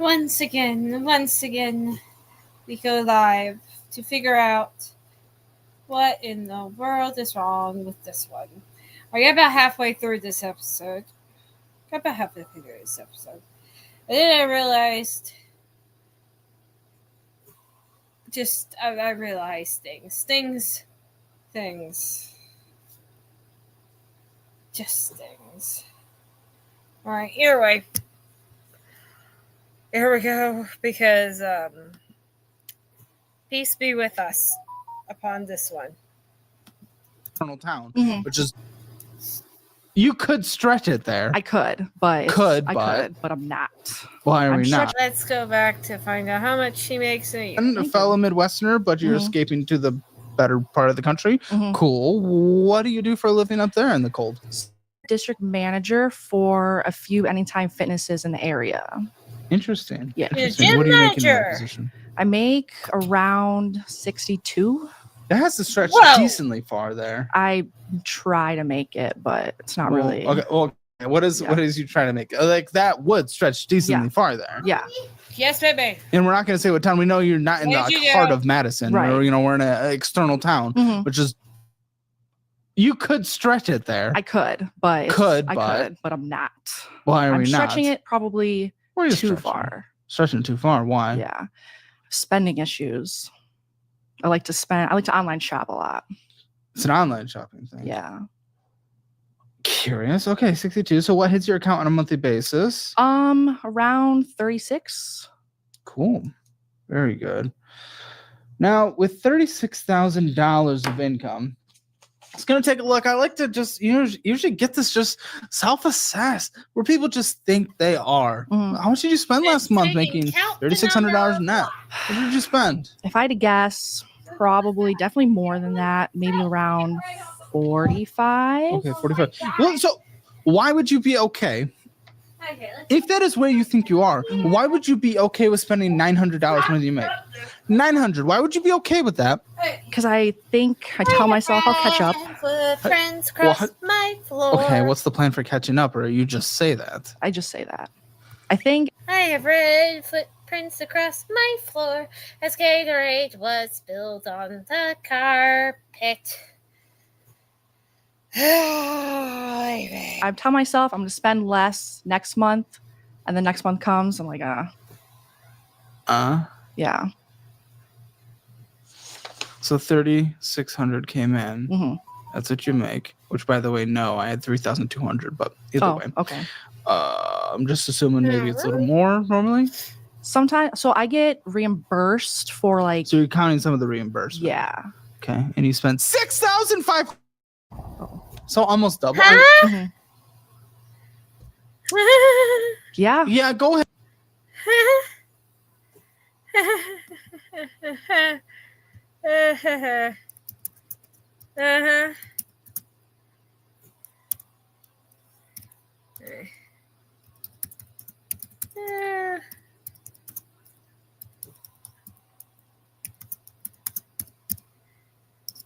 Once again, we go live to figure out what in the world is wrong with this one. I got about halfway through this episode. And then I realized, I realized things. Just things. Alright, anyway. Here we go, because peace be with us upon this one. Town, which is you could stretch it there. I could, but I'm not. Why are we not? Let's go back to find out how much she makes a year. And a fellow Midwesterner, but you're escaping to the better part of the country. Cool. What do you do for a living up there in the cold? District manager for a few Anytime Fitnesses in the area. Interesting. Yeah. Interesting. What do you make in that position? I make around 62. It has to stretch decently far there. I try to make it, but it's not really. Okay. Well, what is you trying to make? Like that would stretch decently far there. Yeah. Yes, baby. And we're not going to say what town. We know you're not in the heart of Madison. Right. Or, we're in an external town, which is. You could stretch it there. I could, but I'm not. Why are we not? I'm stretching it probably too stretching? far. Stretching too far. Why? Yeah. Spending issues. I like to online shop a lot. It's an online shopping thing. Yeah. Curious. Okay, 62. So what hits your account on a monthly basis? Around 36. Cool. Very good. Now, with $36,000 of income, it's going to take a look. I like to just usually get this just self-assessed where people just think they are. How much did you spend last month making $3,600 net? What did you spend? If I had to guess, definitely more than that. Maybe around 45. Okay, 45. Well, so why would you be okay? If that is where you think you are, why would you be okay with spending $900 more than you make? $900. Why would you be okay with that? Because I tell myself I'll catch up. Friends cross my floor. Okay, what's the plan for catching up, or you just say that? I just say that. I think I have red footprints across my floor as Gatorade was spilled on the carpet. I tell myself I'm going to spend less next month, and the next month comes, I'm like, yeah. So 3,600 came in. That's what you make. Which, by the way, no, I had 3,200. But either way, okay. I'm just assuming maybe it's a little more normally. Sometimes, so I get reimbursed for So you're counting some of the reimbursement. Yeah. Okay, and you spent $6,500. So almost double. Huh? Yeah. Yeah, go ahead.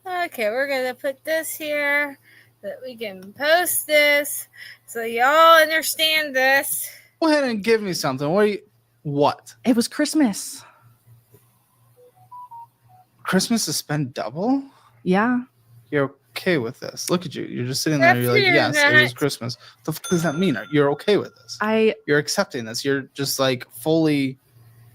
Okay, we're gonna put this here so that we can post this so y'all understand this. Go ahead and give me something. What? It was Christmas. Christmas is spent double? Yeah. You're okay with this. Look at you. You're just sitting there. You're like, yes, it was Christmas. What the fuck does that mean? You're okay with this. You're accepting this. You're just like fully.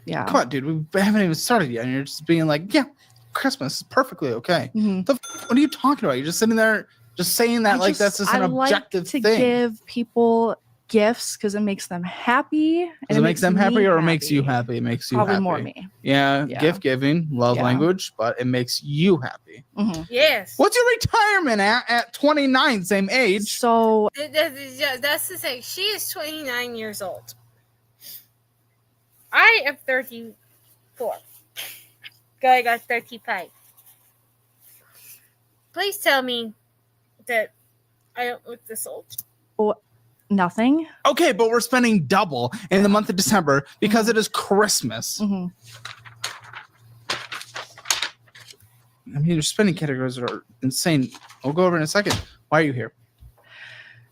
Yeah. Come on, dude. We haven't even started yet. And you're just being like, yeah, Christmas is perfectly okay. Mm-hmm. What are you talking about? You're just sitting there just saying that that's just an objective thing. I like to give people gifts because it makes them happy. Does it makes them happy or it makes you happy? It makes you probably happy. More me. Yeah, gift giving, love language, but it makes you happy. Yes. What's your retirement at 29, same age? So that's the thing. She is 29 years old. I am 34. Guy got 35. Please tell me that I don't look this old. Nothing. Okay, but we're spending double in the month of December because it is Christmas. I mean, your spending categories are insane. We'll go over in a second. Why are you here?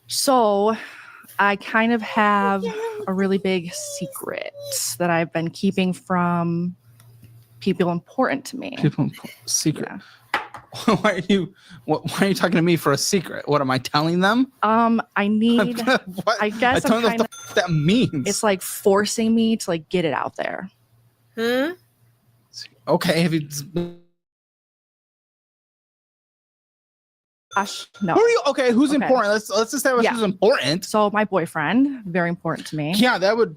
So I kind of have a really big secret that I've been keeping from people important to me. Secret. Yeah. Why are you talking to me for a secret? What am I telling them? I need. What? I guess I I'm don't know kind what the f- that means. It's like forcing me to like get it out there. Okay. Have you, Gosh, no. who are you? Okay. Who's Okay. important? Let's establish Yeah. who's important. So my boyfriend, very important to me. Yeah, that would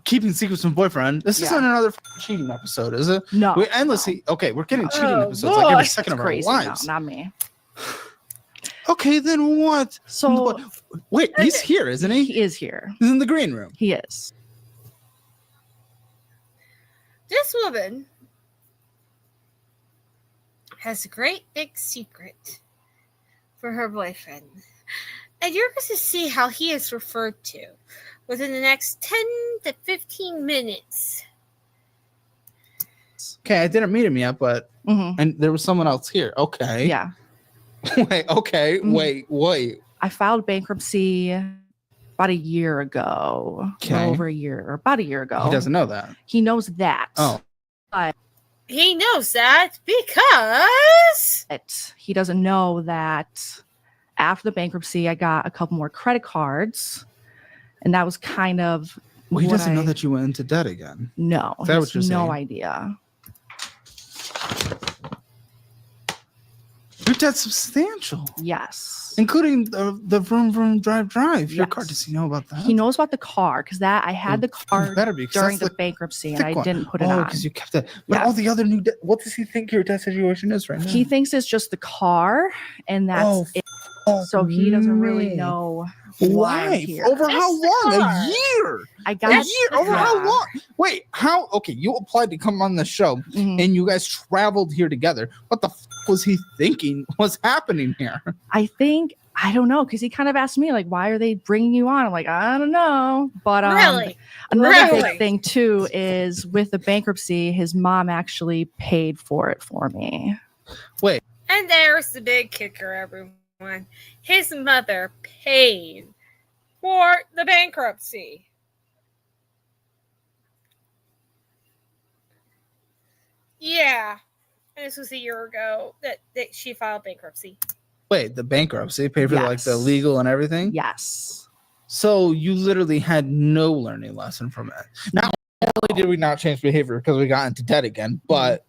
keeping secrets from boyfriend. This Yeah. isn't another cheating episode, is it? No. We endlessly. Okay, we're getting cheating Oh, episodes like every boy. second It's of crazy. our No, lives. not me. Okay, then what? So Wait, he's here, isn't he? he is here. He's in the green room. He is. This woman has a great big secret for her boyfriend. And you're going to see how he is referred to within the next 10 to 15 minutes. Okay, I didn't meet him yet, but hmm and there was someone else here. Okay. Yeah. Wait. Okay. Mhm. Wait. I filed bankruptcy about a year ago. Okay. Over a year, or about a year ago. He doesn't know that. He knows that. Oh. He knows that because But he doesn't know that after the bankruptcy, I got a couple more credit cards. And that was kind of. Well, he what doesn't know I- that you went into debt again. No. Is that he what you're has no saying? idea. Your debt's substantial, Yes. including the vroom vroom drive. Your Yes. car. Does he know about that? He knows about the car because that I had the car better be, 'cause during that's the bankruptcy and thick I one. didn't put it Oh, on. because you kept it. But Yeah. all the other new debt. What does he think your debt situation is right now? He thinks it's just the car and that's Oh, it. Oh, So he doesn't really me. know why I'm Why? here. Over how Just the long? car. A year. I A got year. Over how yeah. long? Wait. How? Okay, you applied to come on the show, Mhm. and you guys traveled here together. What the f- was he thinking was happening here? I don't know because he kind of asked me like, why are they bringing you on? I'm like, I don't know. But really, another Really? big thing too is with the bankruptcy, his mom actually paid for it for me. and there's the big kicker, everyone. His mother paid for the bankruptcy. Yeah. And this was a year ago that she filed bankruptcy. Wait, the bankruptcy paid for like the Yes. legal and everything. Yes. So you literally had no learning lesson from it. Not only did we not change behavior because we got into debt again, but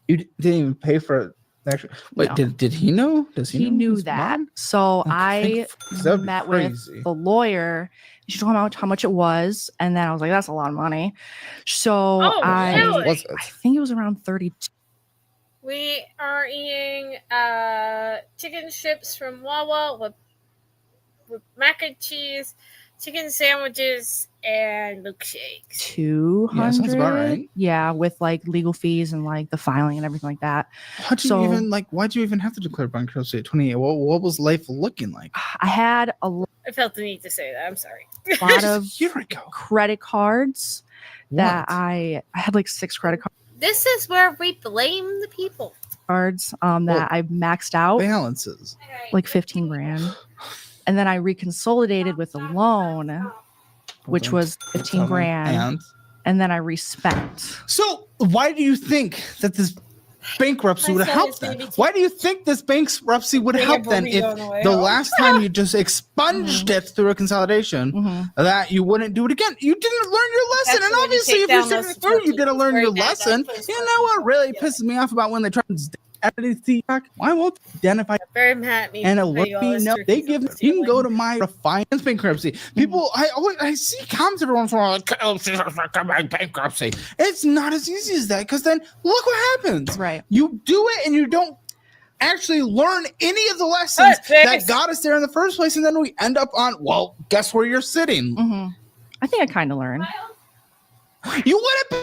you didn't even pay for it. Actually, wait, No. did he know? Does he He know knew his that. mom? So Okay, I 'cause that would be met crazy. with the lawyer. She told him how much it was, and then I was like, "That's a lot of money." So Oh, I really? Was it? I think it was around 32. We are eating chicken strips from Wawa with mac and cheese, chicken sandwiches, and milkshakes. 200. Yeah, sounds about right. Yeah, with like legal fees and like the filing and everything like that. How'd you So- even like? Why'd you even have to declare bankruptcy at 28? What was life looking like? I had a lot I felt the need to say that. I'm sorry. of A year ago. credit cards that What? I had like 6 credit This is where we blame the people. cards that Well, I maxed out balances. like 15 grand. And then I reconsolidated with a loan, which was 15 grand. And then I respent. So why do you think that this bankruptcy My would son help is gonna then? be Why do you think this bankruptcy would Bring a help then burrito if on the way the home. last time you just expunged it through a consolidation Mhm. that you wouldn't do it again? You didn't learn your lesson. That's And when you obviously take if you're down sitting those through you tortillas. didn't learn Very your bad. lesson. That's You know what really Yeah. pisses me off about when they try to identity check? Why won't they identify Very mad at me. and for alert putting all me? this No, turkey they give. sauce You can on go it. to my finance bankruptcy. People, I see comments every once in a while like, "Oh, she's my bankruptcy." It's not as easy as that because then look what happens. Right. You do it and you don't actually learn any of the lessons that got us there in the first place, and then we end up on. Well, guess where you're sitting. hmm I think I kind of learned. You wouldn't be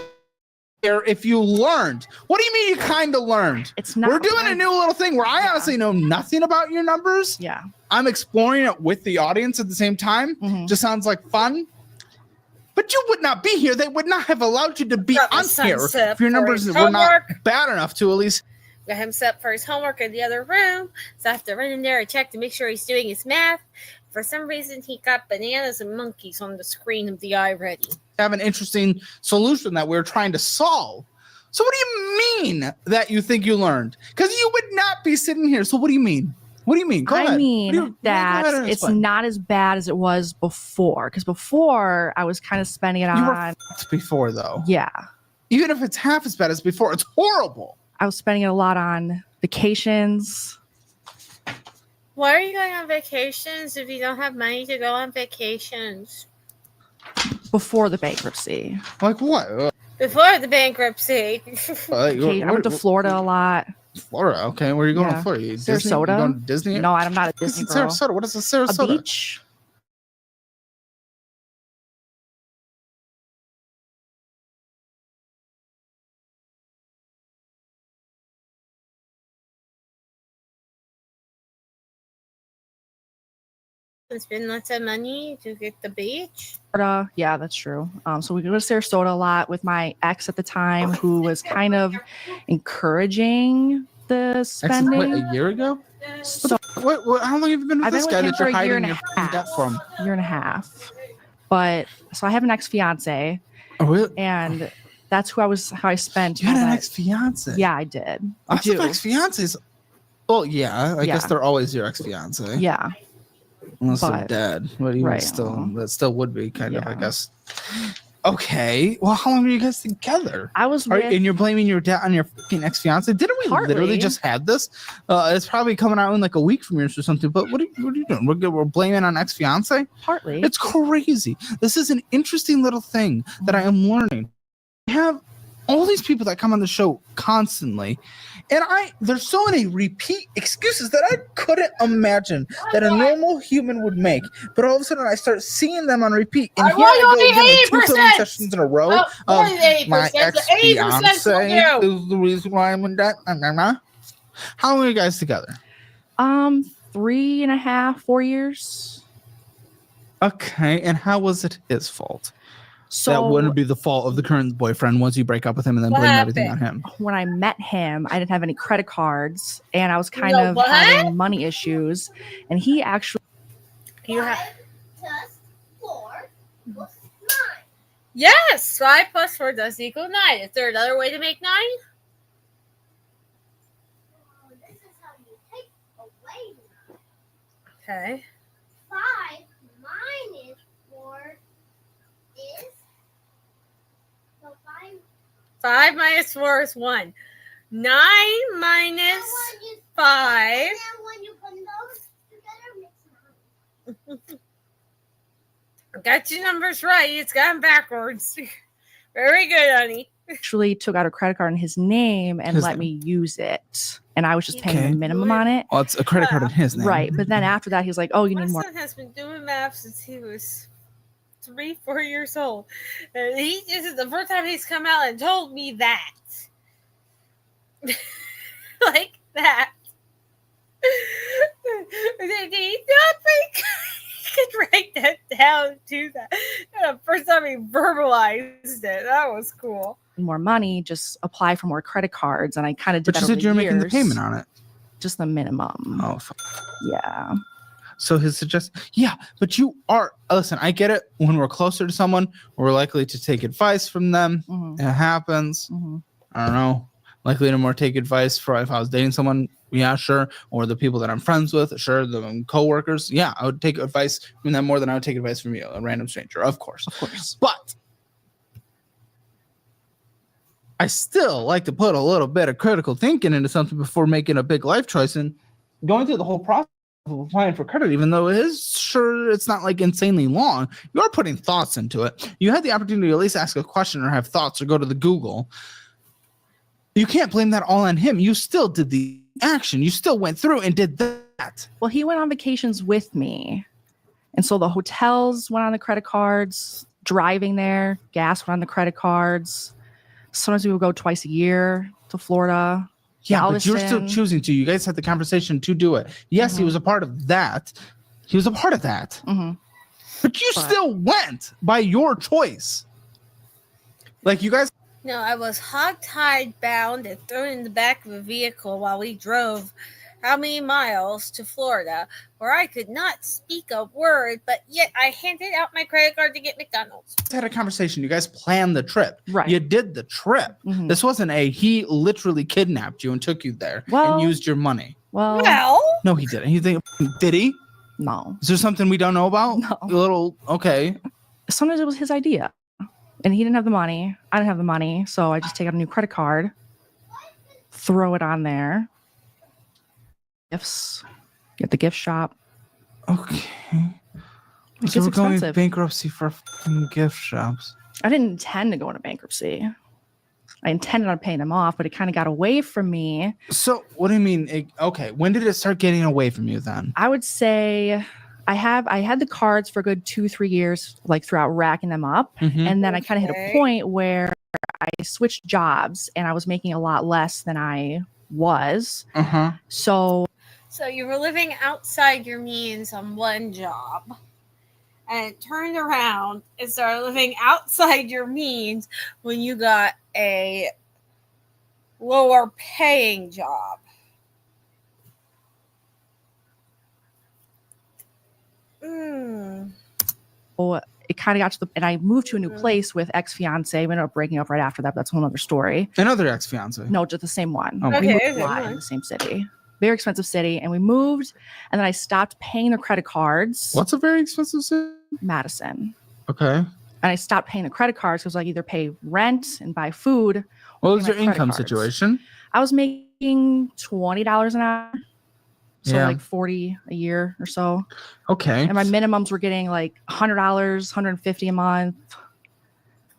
there if you learned. What do you mean you kind of learned? It's not. We're doing a new little thing where I Yeah. honestly know nothing about your numbers. Yeah. I'm exploring it with the audience at the same time. Mhm. Just sounds like fun. But you would not be here. They would not have allowed you to be Got my on son here set if your for numbers his were not homework. bad enough to at least. Got him set for his homework in the other room. So I have to run in there and check to make sure he's doing his math. For some reason, he got bananas and monkeys on the screen of the iReady. Have an interesting solution that we're trying to solve. So what do you mean that you think you learned? Because you would not be sitting here. So what do you mean? What do you mean? Go ahead. I mean Go ahead that and it's explain. not as bad as it was before. Because before I was kind of spending it You were on. fucked before, though. Yeah. Even if it's half as bad as before, it's horrible. I was spending it a lot on vacations. Why are you going on vacations if you don't have money to go on vacations? Before the bankruptcy. Like what? Before the bankruptcy. I went to Florida a lot. Florida. Okay, where are you going Yeah. to Florida? You Disney? Sarasota. You going to Disney? No, I'm not a What's Disney in girl. Sarasota. What is a A Sarasota? beach. Spend lots of money to get the beach. Florida. Yeah, that's true. So we go to Sarasota a lot with my ex at the time, who was kind of encouraging the What, spending. a year ago? So What, how long have you been with I've this been guy with him that for you're a year hiding and your a debt half. from? Year and a half. But so I have an ex-fiance, Oh, really? and that's how I spent. You had all an that- ex-fiance? Yeah, I did. I Lots of do. ex-fiancés. Well, yeah. I guess Yeah. they're always your ex-fiance. Yeah. Unless they're but- dead. But even right. still, that still would be kind of, I Yeah. guess. Okay. Well, how long were you guys together? I was with And you're blaming your debt on your fucking ex-fiance? Didn't we literally Partly. just had this? It's probably coming out in like a week from yours or something. But what are you doing? We're blaming on ex-fiance? partly. It's crazy. This is an interesting little thing that I am learning. We have all these people that come on the show constantly, and they're so many repeat excuses that I couldn't imagine that a normal human would make. But all of a sudden, I start seeing them on repeat, and here I go again, like 2 filming sessions in a row of my ex-fiance is the reason why I'm in debt. How long are you guys together? 3.5, 4 years. Okay, and how was it his fault? So That wouldn't be the fault of the current boyfriend once you break up with him and then What blame everything on happened? him. when I met him, I didn't have any credit cards, and I was kind know of what? having money issues. And he actually, You have 5 plus 4 plus 9. yes, 5 plus 4 does equal 9. Is there another way to make 9? Oh, this is how you take away 9. Okay. 5 minus 4 is. So 5. 5 minus 4 is 1. 9 minus And when you, 5. and then when you put those together, makes 9. Got your numbers right. It's gone backwards. Very good, honey. took out a credit card in his name and His let name. me use it, and I was just paying Okay. the minimum on it. Well, it's a credit card in his name. Right, but then after that, he's like, "Oh, you My need more." son has been doing math since he was 3, 4 years old. And this is the first time he's come out and told me that. Like that. Did he not think he could write that down to that? The first time he verbalized it. That was cool. More money, just apply for more credit cards, and I kind of did But you that said over you're making the years. payment on it. Just the minimum. Oh, fuck. Yeah. So his yeah, but you are, listen, I get it. When we're closer to someone, we're likely to take advice from them. Mhm, It happens. mhm. I don't know. Likely to more take advice for if I was dating someone. Yeah, sure. Or the people that I'm friends with. Sure. The coworkers. Yeah, I would take advice from them more than I would take advice from you, a random stranger, of course. Of course. But I still like to put a little bit of critical thinking into something before making a big life choice and going through the whole process of applying for credit, even though it is sure it's not like insanely long. You're putting thoughts into it. You had the opportunity to at least ask a question or have thoughts or go to the Google. You can't blame that all on him. You still did the action. You still went through and did that. Well, he went on vacations with me. And so the hotels went on the credit cards, driving there, gas went on the credit cards. Sometimes we would go twice a year to Florida. Yeah, but you're still Galveston. choosing to. You guys had the conversation to do it. Yes, he Mhm. was a part of that. He was a part of that. Mhm. But you But- still went by your choice. Like you guys, No, I was hogtied bound and thrown in the back of a vehicle while we drove how many miles to Florida where I could not speak a word, but yet I handed out my credit card to get McDonald's. Had a conversation. You guys planned the trip. Right. You did the trip. Mhm. This wasn't he literally kidnapped you and took you there Well- and used your money. Well, Well, No, he didn't. Did he? no. Is there something we don't know about? No. A little, okay. Sometimes it was his idea. And he didn't have the money. I didn't have the money. So I just take out a new credit card, throw it on there. Gifts. Get the gift shop. Okay. It So gets we're going expensive. bankruptcy for fucking gift shops. I didn't intend to go into bankruptcy. I intended on paying them off, but it kind of got away from me. So what do you mean? Okay. When did it start getting away from you then? I would say I had the cards for a good 2-3 years, like throughout racking them up. Mhm. And then I kind of hit a Okay. point where I switched jobs and I was making a lot less than I was. Uh-huh. So so you were living outside your means on one job, and it turned around and started living outside your means when you got a lower paying job. it kind of got to the, and I moved to a new Mhm. place with ex-fiance. We ended up breaking up right after that. But that's a whole other story. Another ex-fiance. No, just the same one. Oh. We Okay, moved okay, a lot fine. in the same city. Very expensive city. And we moved and then I stopped paying the credit cards. What's a very expensive city? Madison. Okay. And I stopped paying the credit cards because I either pay rent and buy food. What was my your credit income cards. situation? I was making $20 an hour. So Yeah. like 40 a year or so. Okay. And my minimums were getting like $100, $150 a month.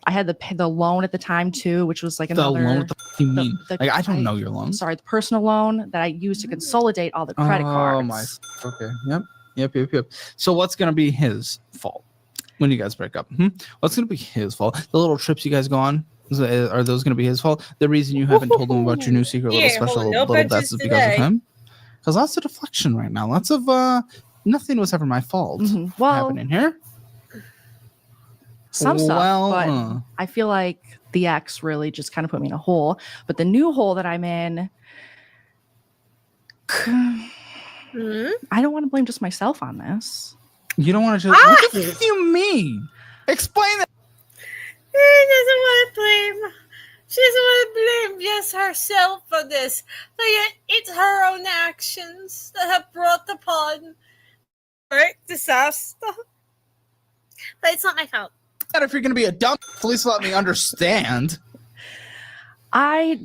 I had the loan at the time too, which was like The another loan, what the f- you mean? the- Like, I don't I- know your loan. sorry, the personal loan that I used to consolidate all the credit cards. Oh my. Okay. Yep. So what's gonna be his fault when you guys break up? What's gonna be his fault? The little trips you guys go on, are those gonna be his fault? The reason you haven't told him about your new secret little Yeah, special hold on, no little punches bets is because of today. him? Because lots of deflection right now. Lots of nothing was ever my fault Mhm. Well, happening here. some stuff, Well, but I feel like the ex really just kind of put me in a hole. But the new hole that I'm in, Hmm? I don't want to blame just myself on this. you don't want to just. What the f- do you mean? Explain that. She doesn't want to blame. She doesn't want to blame just herself for this. But yet it's her own actions that have brought upon great disaster. But it's not my fault. If you're gonna be a dumb, at least let me understand.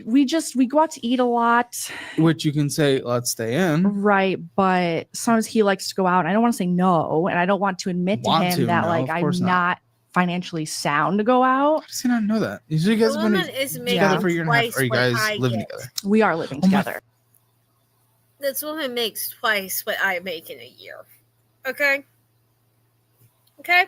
We go out to eat a lot, Which you can say, let's stay in. right? But sometimes he likes to go out, and I don't want to say no, and I don't want to admit to Want him to, that no, like of I'm course not. not financially sound to go out. How does he not know that? You guys The have been woman is together making for a year and a half. twice Are you what guys I living get. together? We are living Oh my- together. This woman makes twice what I make in a year. Okay? Okay?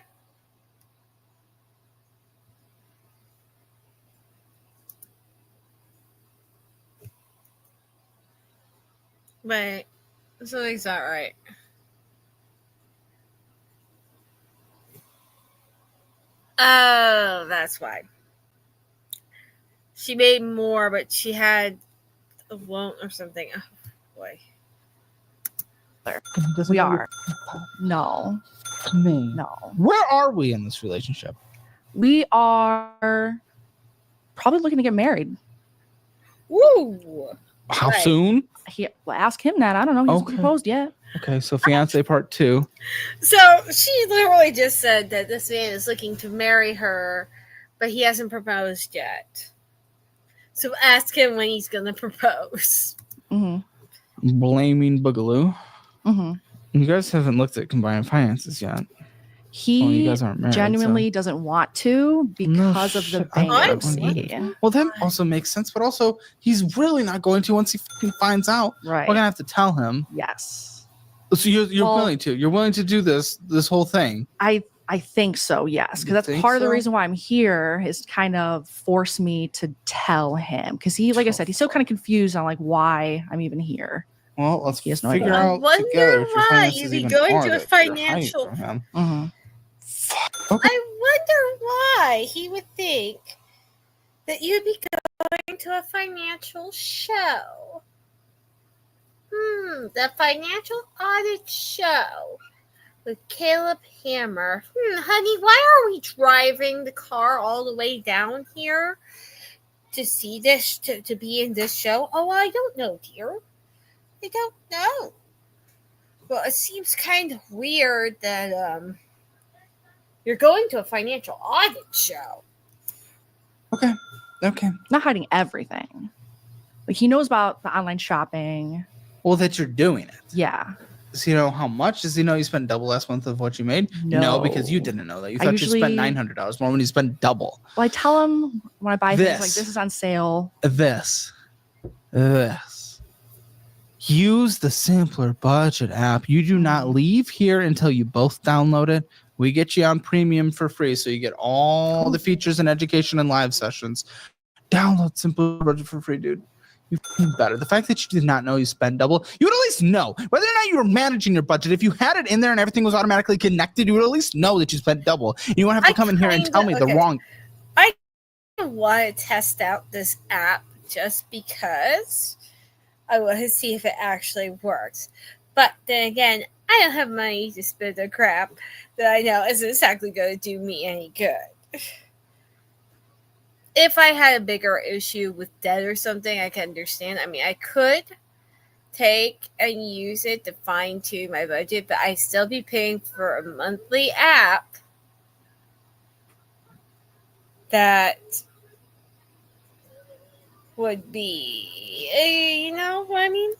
But something's not right. Oh, that's why. She made more, but she had a loan or something. Oh, boy. We are. No, Me. no. Where are we in this relationship? We are probably looking to get married. Woo! How Right. soon? Well, ask him that. I don't know. He hasn't Okay. proposed yet. Okay, so fiance part 2. So she literally just said that this man is looking to marry her, but he hasn't proposed yet. So ask him when he's going to propose. hmm Blaming Boogaloo. hmm You guys haven't looked at combined finances yet. Well, He you guys aren't married. genuinely so- doesn't want to because of the shit, I bankruptcy. Well, that also makes sense, but also he's really not going to once he fucking finds out. Right. We're gonna have to tell him. Yes. So you're Well- willing to. You're willing to do this whole thing. I think so, yes. You Because that's think part of the so? reason why I'm here is to kind of force me to tell him. Because he, like I said, he's still kind of confused on like why I'm even here. Well, let's He has no figure idea. I out wonder together if your why finances you'd be even going are to a that you're hiding financial- from him. hmm Okay. I wonder why he would think that you'd be going to a financial show. The Financial Audit Show with Caleb Hammer. Honey, why are we driving the car all the way down here to see this, to be in this show? Oh, I don't know, dear. I don't know. Well, it seems kind of weird that you're going to a financial audit show. Okay. Not hiding everything. Like he knows about the online shopping. Well, that you're doing it. Yeah. Does he know how much? Does he know you spent double last month of what you made? No. Because you didn't know that. You I thought you spent usually- $900 more when you spent double. Well, I tell him when I buy things like This. this is on sale. This. Use the Simpler Budget app. You do not leave here until you both download it. We get you on premium for free, so you get all the features and education and live sessions. Download Simpler Budget for free, dude. You feel better. The fact that you did not know you spend double, you would at least know whether or not you were managing your budget. If you had it in there and everything was automatically connected, you would at least know that you spent double. You won't have to come in here and tell me the wrong. I want to test out this app just because I want to see if it actually works. But then again, I don't have money to spend the crap that I know isn't exactly going to do me any good. If I had a bigger issue with debt or something, I can understand. I mean, I could take and use it to fine tune my budget, but I'd still be paying for a monthly app that would be, you know what I mean?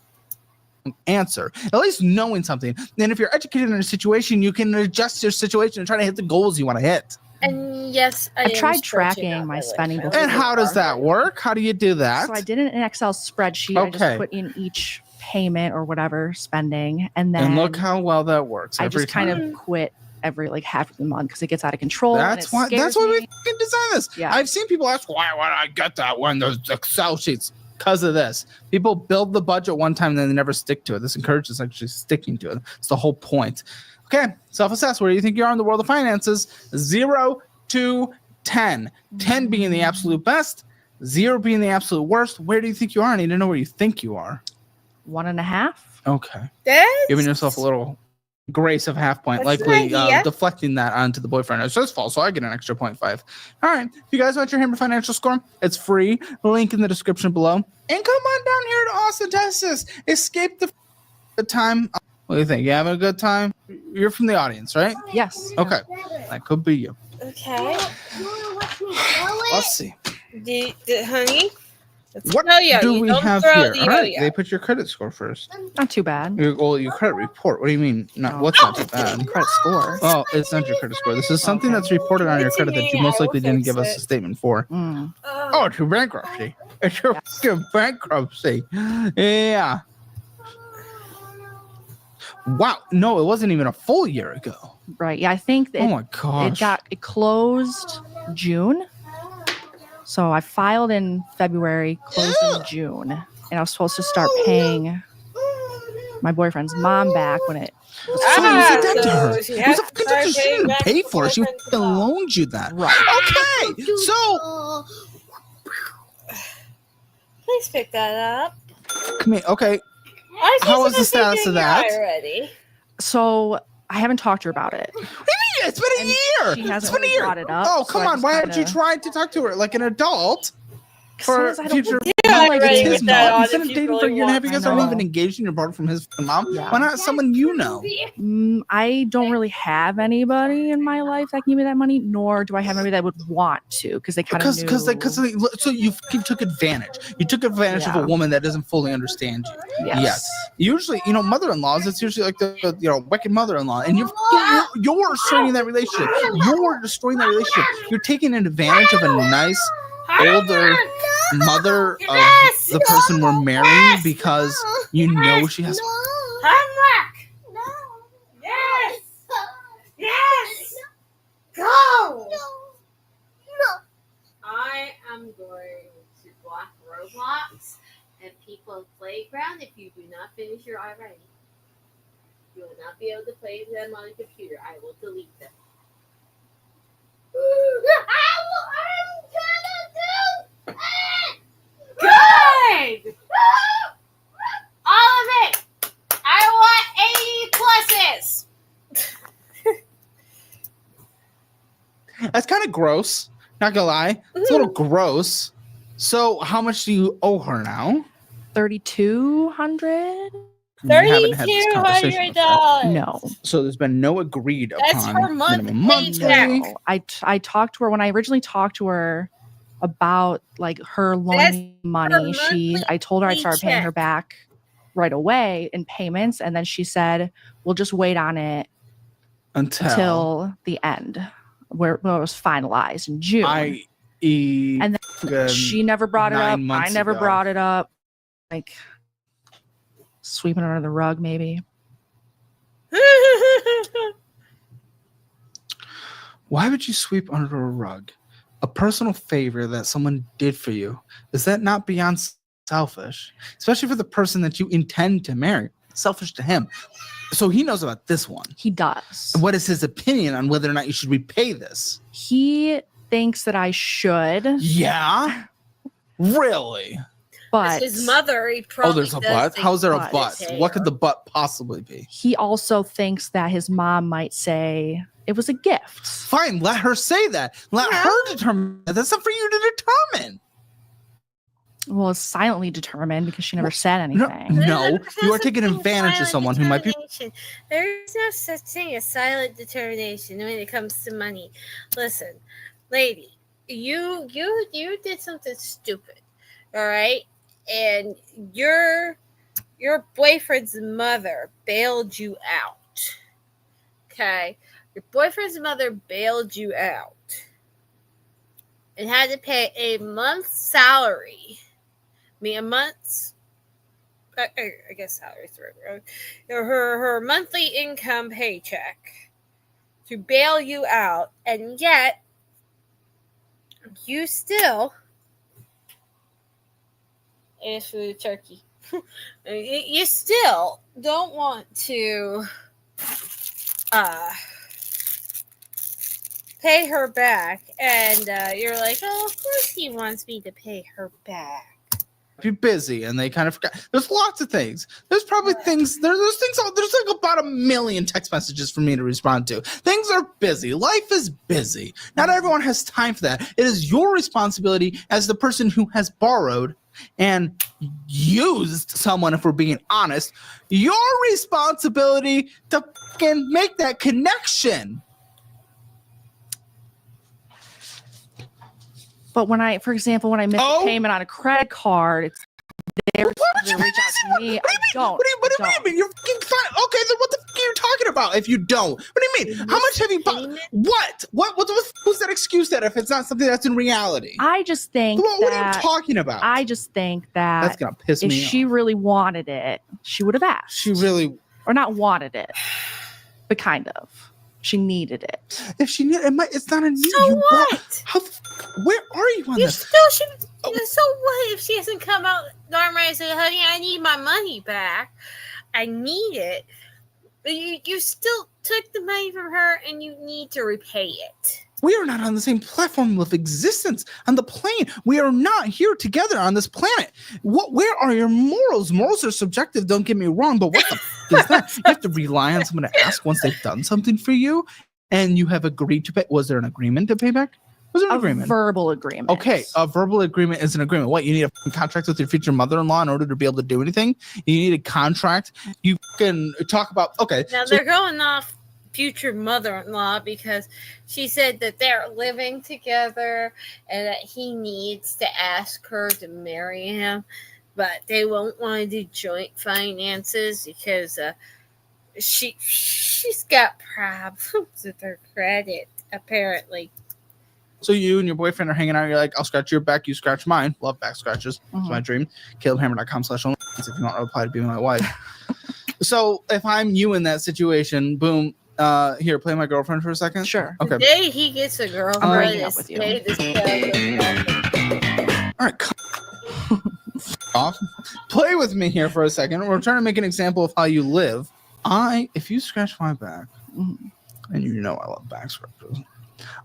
Answer. At least knowing something. Then if you're educated in a situation, you can adjust your situation and try to hit the goals you want to hit. And yes, I've am tried stretching tracking out my limit. spending I before. And really how does are. that work? How do you do that? So I did it in an Excel spreadsheet. I Okay. just put in each payment or whatever spending, and then And look how well that works. I every just kind time. of quit every like half of the month because it gets out of control. That's and why. it scares That's why we me. fucking design this. Yeah. I've seen people ask why would I get that when there's Excel sheets because of this. People build the budget one time and then they never stick to it. This encourages actually sticking to it. It's the whole point. Okay, self-assess. Where do you think you are in the world of finances? 0 to 10. 10 being the absolute best. 0 being the absolute worst. Where do you think you are? I need to know where you think you are. 1.5. Okay, That's giving yourself a little grace of half point, That's an likely idea. deflecting that onto the boyfriend. It's his fault, so I get an extra 0.5. All right, if you guys want your Hammer Financial Score, it's free. Link in the description below. And come on down here to Austin, Texas. Escape the good time. What do you think? You having a good time? You're from the audience, right? Yes. Okay, that could be you. okay. You wanna watch me blow it? Let's see. Honey, let's What yo-yo. do You we don't have throw here? the All right, yo-yo. they put your credit score first. Not too bad. Your credit report. What do you mean? Not Oh. what's not too bad? Credit score. Oh, it's not your credit score. This is something Okay. that's reported on your It's credit that you me. most I will likely didn't fix give us it. a statement for. Mm. Oh, it's your bankruptcy. It's your fucking bankruptcy. Yeah. Wow. No, it wasn't even a full year ago. Right. Yeah, I think that Oh my gosh. it closed June. So I filed in February, closed in June, and I was supposed to start paying my boyfriend's mom back when it was So closed. who's the debt to her? so she Who's has the to fucking start debt? She paying didn't back pay the for it. She boyfriend's fucking mom. loaned you that. Right. Okay. So Please pick that up. come here. Okay. I How was the status of that? Already. So I haven't talked to her about it. Yeah, it's been a And year. she It's hasn't been a really year. brought it up, Oh, so come I on. just Why haven't you kinda- tried to talk to her like an adult? For Sometimes I don't- future, Yeah, not like already it's his with that mom. on You've been if you dating for a really year and a half. You want- guys I aren't know. even engaged and you're borrowed from his mom. Yeah. Why not someone you know? I don't really have anybody in my life that can give me that money, nor do I have anybody that would want to, because they kind of So you fucking took advantage. You took advantage of a Yeah. woman that doesn't fully understand you. Yes. Usually, mother-in-laws. It's usually like the wicked mother-in-law, and you're destroying that relationship. You're destroying that relationship. You're taking advantage of a nice older mother of Yes! the person we're marrying because you know she has. Homework. No. Yes. No. Yes. Go. No. I am going to block Roblox and People Playground if you do not finish your iWriting. You will not be able to play them on a computer. I will delete them. I'm gonna do it. Good! All of it! of gross. Not gonna lie, it's a little gross. So, how much do you owe her now? $3,200. We haven't had this conversation with her. $3,200. No. So there's been no agreed That's upon her monthly minimum paycheck. monthly. No. I talked to her when I originally talked to her about like her loaning money. monthly I told her I'd start paying her paycheck. back right away in payments, and then she said we'll just wait on it until the end, where it was finalized in June. And she never brought it up. 9 I months never ago. brought it up. Like sweeping it under the rug, maybe. Why would you sweep under a rug a personal favor that someone did for you? Is that not beyond selfish? Especially for the person that you intend to marry. Selfish to him. So he knows about this one. He does. What is his opinion on whether or not you should repay this? He thinks that I should, Yeah? Really? but his mother, he Oh, probably there's a does butt? think How's there a butt butt? is What could hair. the butt possibly be? he also thinks that his mom might say it was a gift. Fine, let her say that. Let Yeah. her determine that. That's not for you to determine. Well, it's silently determined because she never said No, anything. no, There's you no are such taking thing as advantage of silent someone who might be. determination. There is no such thing as silent determination when it comes to money. Listen, lady, you did something stupid, all right? And your boyfriend's mother bailed you out. Okay? Your boyfriend's mother bailed you out and had to pay a month's salary. I mean, a month's, I guess salary's the right word. Her monthly income paycheck to bail you out, and yet you still ask for the turkey. You still don't want to pay her back, and you're like, oh, of course he wants me to pay her back. Be busy and they kind of forgot. There's lots of things. There's probably things. There's things. There's like about 1 million text messages for me to respond to. Things are busy. Life is busy. Not everyone has time for that. It is your responsibility as the person who has borrowed and used someone, if we're being honest, your responsibility to fucking make that connection. But when I, for example, when I miss Oh. a payment on a credit card, it's their What would you responsibility to reach out to me. What do I you mean? don't. What do you I don't. mean? You're fucking fine. Okay, then what the fuck are you talking about if you don't? What do you mean? How much have you bought? Payment? Who's that excuse that if it's not something that's in reality? I just think What are you that talking about? I just think That's that gonna piss if me she off. really wanted it, she would have asked. She really, or not wanted it, but kind of. She needed it. if she need it, it's not a need. So You bought- what? How? Where are you on You this? still should. Oh. So what if she hasn't come out darn right and said, honey, I need my money back. I need it. But you still took the money from her and you need to repay it. We are not on the same platform of existence on the plane. We are not here together on this planet. Where are your morals? Morals are subjective, don't get me wrong, but what the f- is that? You have to rely on someone to ask once they've done something for you and you have agreed to pay. Was there an agreement to pay back? Was there an A agreement? verbal agreement. Okay, a verbal agreement is an agreement. What, you need a f***ing contract with your future mother-in-law in order to be able to do anything? You need a contract. You can talk about, okay. Now so- they're going off future mother-in-law because she said that they're living together and that he needs to ask her to marry him, but they won't want to do joint finances because she's got problems with her credit apparently. So you and your boyfriend are hanging out. You're like, I'll scratch your back, you scratch mine. Love back scratches. It's my dream. CalebHammer.com/only if you want to apply to be my wife. So if I'm you in that situation, boom. Here, play my girlfriend for a second. Sure. Okay. The day he gets a girlfriend, I'm breaking is up with the you. day this All right. Off. Play with me here for a second. We're trying to make an example of how you live. If you scratch my back, Mhm. and you know I love back scratches,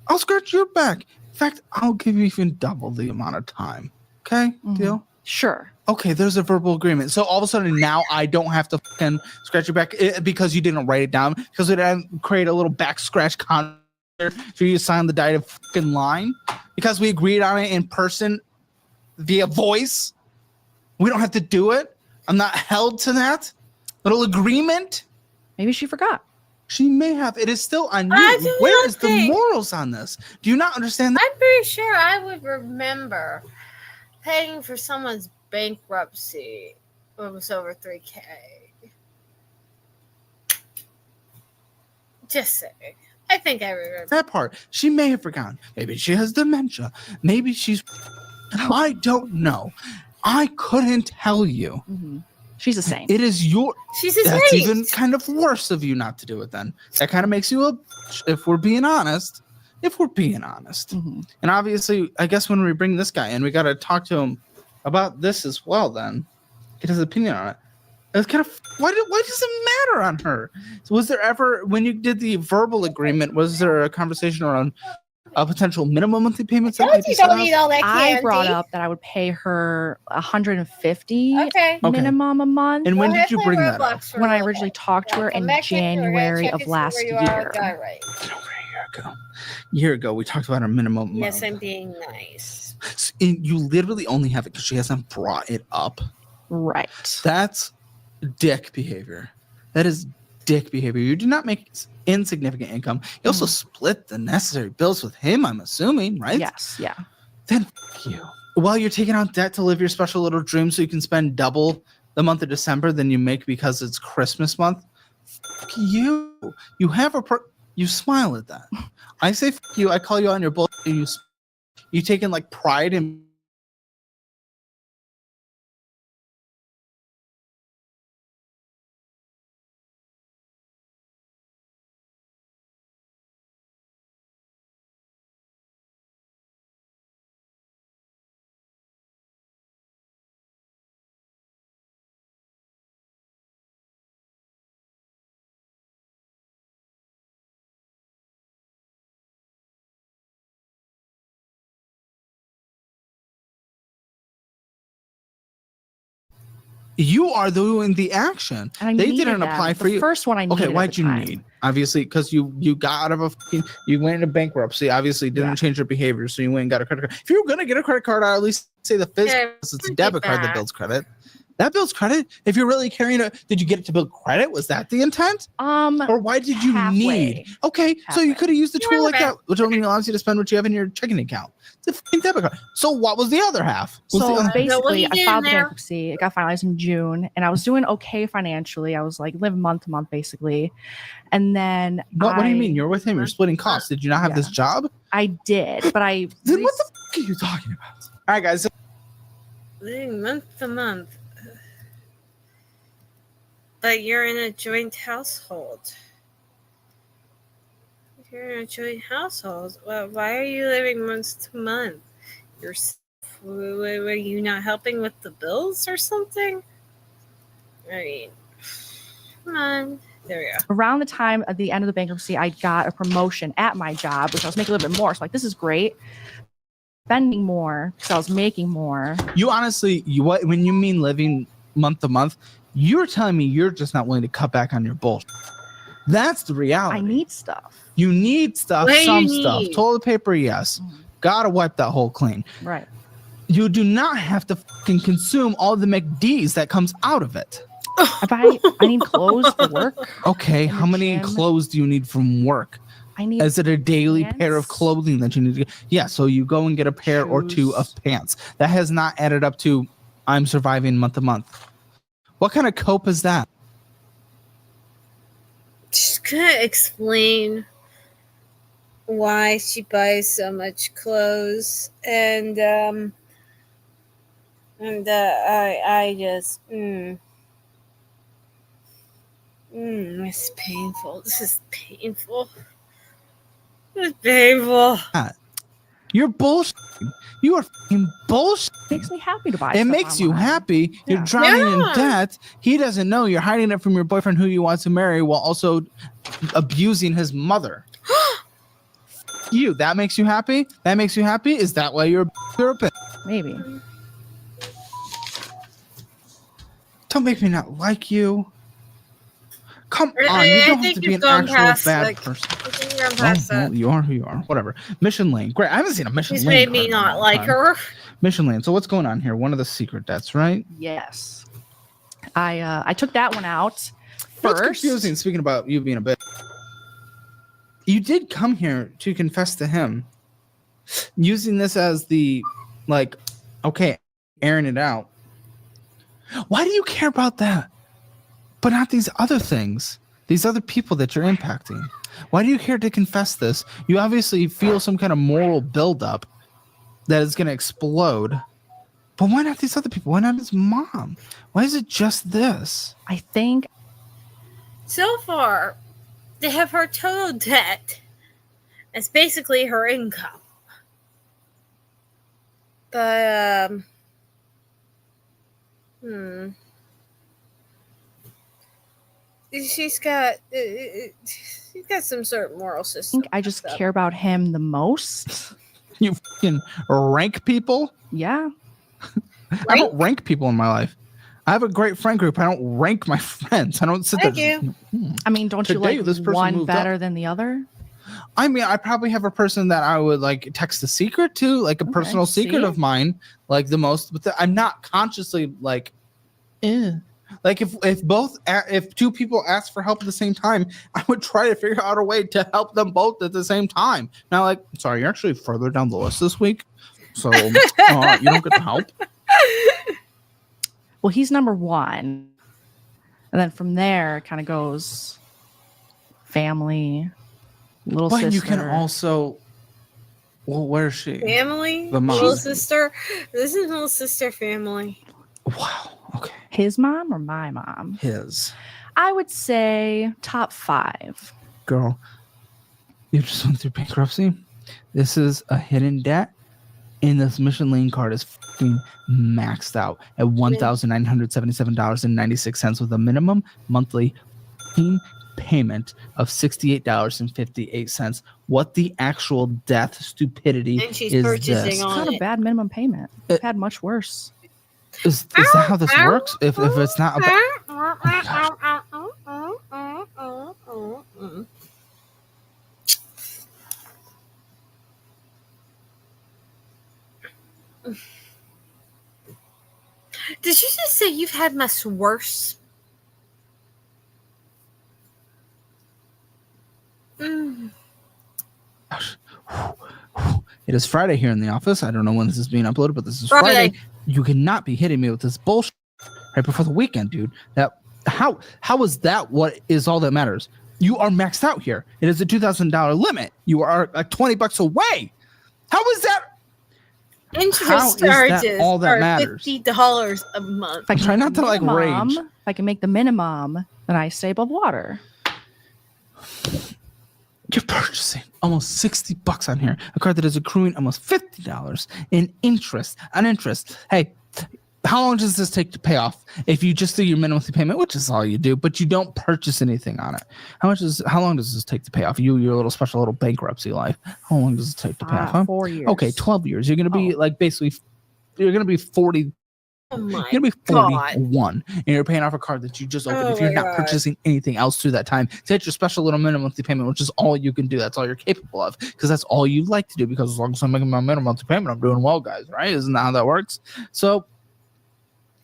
I'll scratch your back. In fact, I'll give you even double the amount of time. Okay? Mhm. Deal? Sure. Okay, there's a verbal agreement. So all of a sudden now I don't have to fucking scratch your back because you didn't write it down, because it didn't create a little back scratch contract for you to sign the dotted fucking line because we agreed on it in person via voice. We don't have to do it. I'm not held to that little agreement. Maybe she forgot. She may have. It is still on I you. do Where not is the think- morals on this? Do you not understand that? I'm pretty sure I would remember paying for someone's bankruptcy when it was over $3,000. Just saying. I think I remember. That part. She may have forgotten. Maybe she has dementia. Maybe she's. I don't know. I couldn't tell you. Mm-hmm. She's a saint. It is your. She's a That's saint. even kind of worse of you not to do it then. That kind of makes you a. If we're being honest. Mm-hmm. And obviously, I guess when we bring this guy in, we got to talk to him about this as well then. Get his opinion on it. It's kind of. Why does it matter on her? So was there ever, when you did the verbal agreement, was there a conversation around a potential minimum monthly payments that might be You set don't up? need all that candy. I brought up that I would pay her $150 Okay. Okay. minimum a month. And when Go did ahead, you play bring that up? Roblox for a when I little originally bit. talked to her Come in back in here, we're gonna January check of and see last where you are. year. All right. Over a year ago, we talked about our minimum. Yes, amount. I'm being nice. And you literally only have it because she hasn't brought it up. Right. That's dick behavior. That is dick behavior. You do not make insignificant income. You also split the necessary bills with him, I'm assuming, right? Yes. Yeah. Then f- you. While you're taking on debt to live your special little dream so you can spend double the month of December than you make because it's Christmas month, f- you. You have you smile at that. I say f- you, I call you on your bullshit. You taking like pride in you are doing the action. And I They needed didn't them. apply for the you. first one I needed. Okay, at why'd the you time. need? Obviously, because you got out of a you went into bankruptcy. Obviously, didn't Yeah. change your behavior, so you went and got a credit card. If you were gonna get a credit card, I'd at least say the physical. Yeah, It's a I debit get card that that. builds credit. That builds credit. If you're really carrying a, did you get it to build credit? Was that the intent, or why did you halfway. need? Okay, so Halfway. you could have used a Yeah, tool like okay. that, which only allows you to spend what you have in your checking account. It's a fucking debit card. So what was the other half? Was the So other- what basically, you I did filed the there? bankruptcy. It got finalized in June, and I was doing okay financially. I was like living month to month, basically. And then what do you I- mean? You're with him. You're splitting costs. Did you not have this job? I did, but I Then what the fuck are you talking about? All right, guys. Living month to month. But you're in a joint household. If you're in a joint household, well, why are you living month to month? Were you not helping with the bills or something? I mean, come on. There we go. around the time at the end of the bankruptcy, I got a promotion at my job, which I was making a little bit more. So like, this is great. Spending more because I was making more. You honestly, what when you mean living month to month, you're telling me you're just not willing to cut back on your bullshit. That's the reality. I need stuff. You need stuff, What do some you stuff. need? Toilet paper, yes. Mhm. Gotta wipe that hole clean. Right. You do not have to fucking consume all the McD's that comes out of it. I need clothes for work. Okay, In how the many gym. clothes do you need from work? I need Is it a daily pair of pants. clothing that you need to get? Yeah, so you go and get a pair or two of Shoes. pants. That has not added up to I'm surviving month to month. What kind of cope is that? She's gonna explain why she buys so much clothes, and I just it's painful. This is painful. It's painful. You're bullshit. You are fucking bullshit. makes me happy to buy. It stuff makes you online. happy. You're Yeah. drowning in Yeah. debt. He doesn't know you're hiding it from your boyfriend who you want to marry while also abusing his mother. You. That makes you happy? That makes you happy? Is that why you're a therapist? Maybe. Don't make me not like you. Come I- on. You I don't have think to be you've an gone actual past, bad like- person. I'm Oh, past well, that. you are who you are. Whatever. Mission Lane. Great. I haven't seen a Mission She's Lane. made me card in a not long like time. her. Mission Lane. So what's going on here? One of the secret debts, right? Yes. I took that one out What's first. confusing, speaking about you being a bitch, you did come here to confess to him, using this as the, like, okay, airing it out. Why do you care about that, but not these other things, these other people that you're impacting? Why do you care to confess this? You obviously feel some kind of moral buildup that is going to explode. But why not these other people? Why not his mom? Why is it just this? I think So far, they have her total debt as basically her income. But, she's got some sort of moral I system. think I just stuff. care about him the most. You fucking rank people? Yeah. I don't rank people in my life. I have a great friend group. I don't rank my friends. I don't sit I there. do. I mean, don't you Today, like this person one moved better up. than the other? I mean, I probably have a person that I would like text a secret to, like a Okay, personal secret see? of mine, like the most. But I'm not consciously like, like if two people ask for help at the same time, I would try to figure out a way to help them both at the same time. Now, like, sorry, you're actually further down the list this week, so you don't get the help. Well, he's number one. And then from there, it kind of goes family, little But sister. you can also, well, where's she? Family? The mom. Little sister? This is little sister family. Wow. Okay. His mom or my mom? His I would say top 5. girl. You just went through bankruptcy. This is a hidden debt, and this Mission Lane card is fucking maxed out at $1,977.96 with a minimum monthly payment of $68.58. What the actual death stupidity And she's is purchasing this? on- It's not a bad minimum payment. I've had much worse. Is that how this works? If it's not about Did you just say you've had much worse? gosh. It is Friday here in the office. I don't know when this is being uploaded, but this is Friday. Friday. You cannot be hitting me with this bullshit right before the weekend, dude. That how is that what is all that matters? You are maxed out here. It is a $2,000 limit. You are like $20 away. How is that? How is Interest that charges all that are matters? $50 a month. If I can Try make not the to, like, minimum- rage. If I can make the minimum, then I stay above water. You're purchasing almost $60 on here. A card that is accruing almost $50 in interest. On interest. Hey, how long does this take to pay off? If you just do your minimum payment, which is all you do, but you don't purchase anything on it. How long does this take to pay off? Your little special little bankruptcy life. How long does it take to pay off? Huh? 4 years. Okay, 12 years. You're gonna be like basically you're gonna be 40. Oh my You're gonna be God. 41, and you're paying off a card that you just opened. Oh If you're my not God. purchasing anything else through that time, to hit your special little minimum monthly payment, which is all you can do. That's all you're capable of, because that's all you like to do. Because as long as I'm making my minimum monthly payment, I'm doing well, guys. Right? Isn't that how that works? So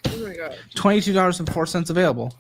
Oh my God. $22.04 available.